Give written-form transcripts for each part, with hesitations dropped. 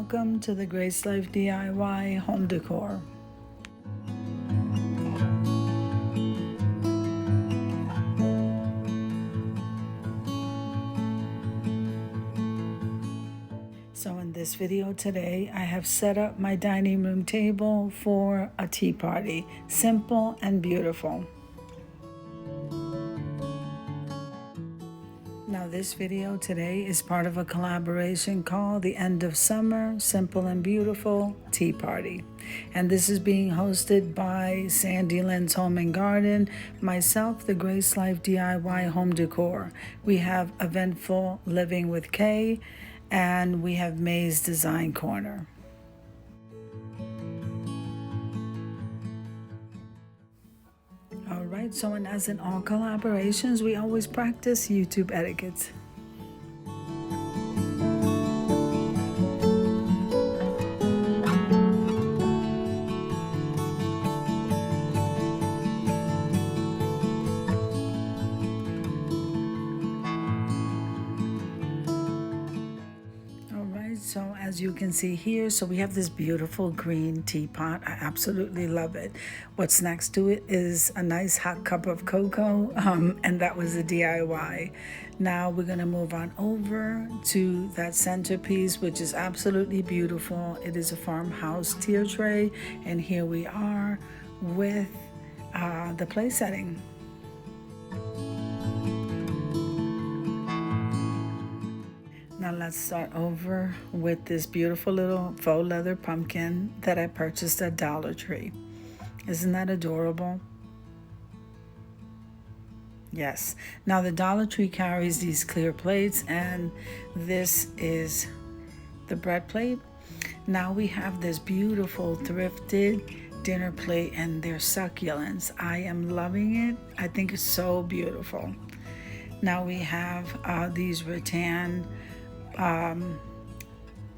welcome to the Grace Life DIY home decor. So in this video today, I have set up my dining room table for a tea party. Simple and beautiful. Now this video today is part of a collaboration called The End of Summer Simple and Beautiful Tea Party. And this is being hosted by Sandy Lynn's Home and Garden, myself, the Grace Life DIY Home Decor. We have Eventful Living with Kay, and we have May's Design Corner. All right, so and as in all collaborations, we always practice YouTube etiquette. So as you can see here, so we have this beautiful green teapot. I absolutely love it. What's next to it is a nice hot cup of cocoa, and that was a DIY. Now we're gonna move on over to that centerpiece, which is absolutely beautiful. It is a farmhouse tier tray, and here we are with the place setting. Now let's start over with this beautiful little faux leather pumpkin that I purchased at Dollar Tree. Isn't that adorable? Yes. Now the Dollar Tree carries these clear plates, and this is the bread plate. Now we have this beautiful thrifted dinner plate, and their succulents. I am loving it. I think it's so beautiful. Now we have these rattan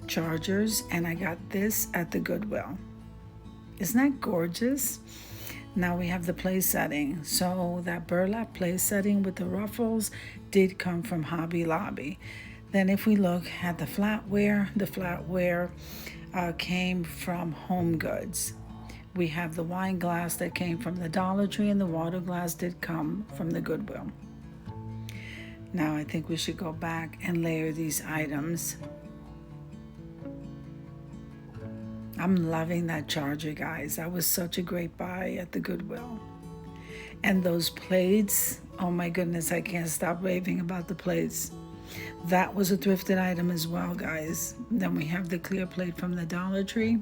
chargers, and I got this at the Goodwill. Isn't that gorgeous? Now we have the place setting. So that burlap place setting with the ruffles did come from Hobby Lobby. Then if we look at the flatware came from Home Goods. We have the wine glass that came from the Dollar Tree, and the water glass did come from the Goodwill. Now I think we should go back and layer these items. I'm loving that charger, guys. That was such a great buy at the Goodwill. And those plates, oh my goodness, I can't stop raving about the plates. That was a thrifted item as well, guys. Then we have the clear plate from the Dollar Tree.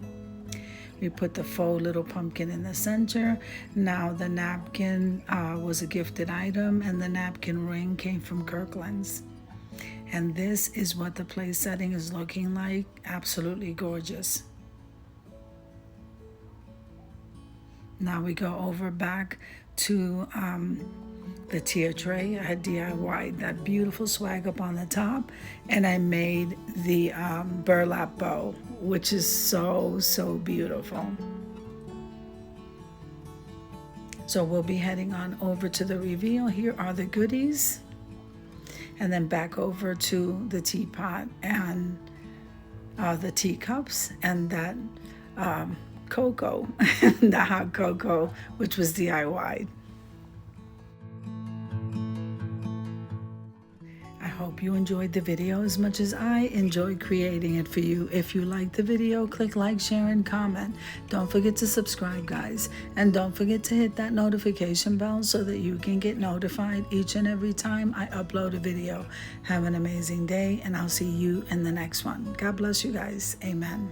We put the faux little pumpkin in the center. Now the napkin was a gifted item, and the napkin ring came from Kirkland's. And this is what the place setting is looking like. Absolutely gorgeous. Now we go over back to the tier tray. I had DIY'd that beautiful swag up on the top, and I made the burlap bow, which is so beautiful. So we'll be heading on over to the reveal. Here are the goodies, and then back over to the teapot and the teacups and that cocoa, the hot cocoa, which was DIY'd. I hope you enjoyed the video as much as I enjoyed creating it for you. If you liked the video, click like, share, and comment. Don't forget to subscribe, guys. And don't forget to hit that notification bell so that you can get notified each and every time I upload a video. Have an amazing day, and I'll see you in the next one. God bless you guys. Amen.